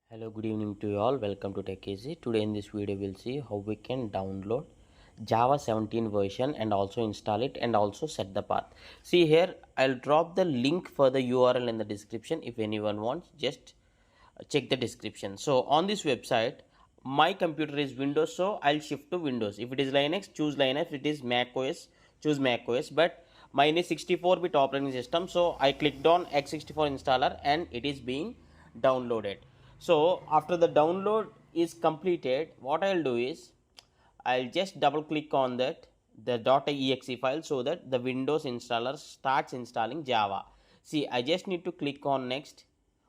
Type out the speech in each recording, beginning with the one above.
Hello, good evening to you all. Welcome to Tech Easy. Today in this video we'll see how we can download Java 17 version and also install it and also set the path. See here, I'll drop the link for the URL in the description. If anyone wants, just check the description. So on this website, my computer is Windows, so I'll shift to Windows. If it is Linux, choose Linux. If it is Mac OS, choose Mac OS. But mine is 64-bit operating system, so I clicked on x64 installer and it is being downloaded. So after the download is completed, what I'll do is I'll just double click on that the .exe file so that the Windows installer starts installing Java. See, I just need to click on next.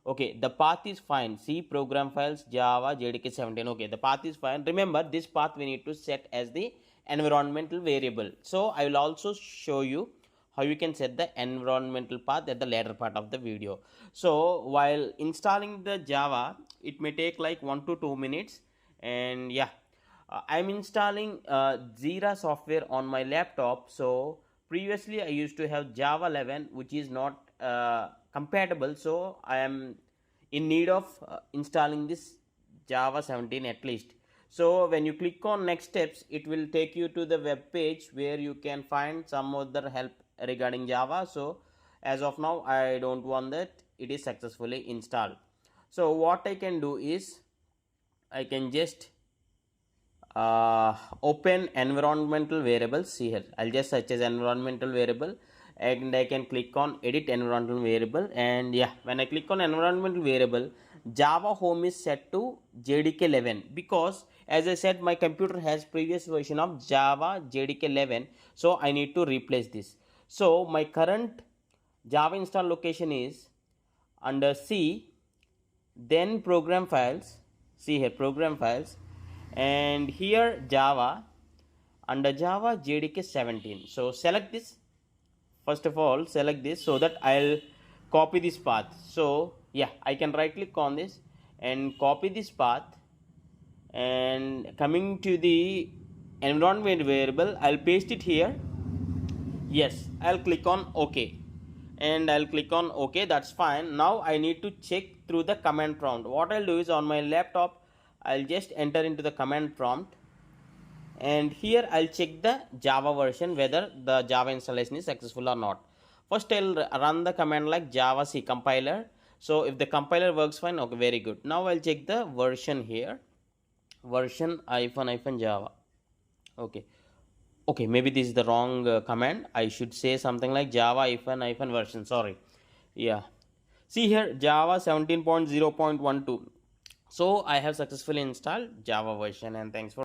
Okay, the path is fine. See, program files Java JDK 17. Okay, the path is fine. Remember, this path we need to set as the environmental variable. So I will also show you how you can set the environmental path at the later part of the video. So while installing the Java, it may take like 1 to 2 minutes. And yeah, I'm installing Jira software on my laptop. So previously I used to have Java 11, which is not compatible. So I am in need of installing this Java 17 at least. So when you click on next steps, it will take you to the web page where you can find some other help regarding Java. So as of now, I don't want that. It is successfully installed. So what I can do is I can just open environmental variables. See here, I'll just search as environmental variable and I can click on edit environmental variable. And yeah, when I click on environmental variable, Java home is set to JDK 11 because as I said, my computer has previous version of Java JDK 11, so I need to replace this. So my current Java install location is under C, then program files. See here, program files, and here Java, under Java JDK 17. So select this. First of all, select this so that I'll copy this path. So yeah, I can right click on this and copy this path, and coming to the environment variable, I'll paste it here. Yes, I'll click on OK, and I'll click on OK. That's fine. Now I need to check through the command prompt. What I'll do is on my laptop, I'll just enter into the command prompt, and here I'll check the Java version whether the Java installation is successful or not. First I'll run the command like Java C compiler. So if the compiler works fine, okay, very good. Now I'll check the version here, version -Java. Okay, maybe this is the wrong command. I should say something like Java -version. Sorry. Yeah, see here, Java 17.0.12. So I have successfully installed Java version, and thanks for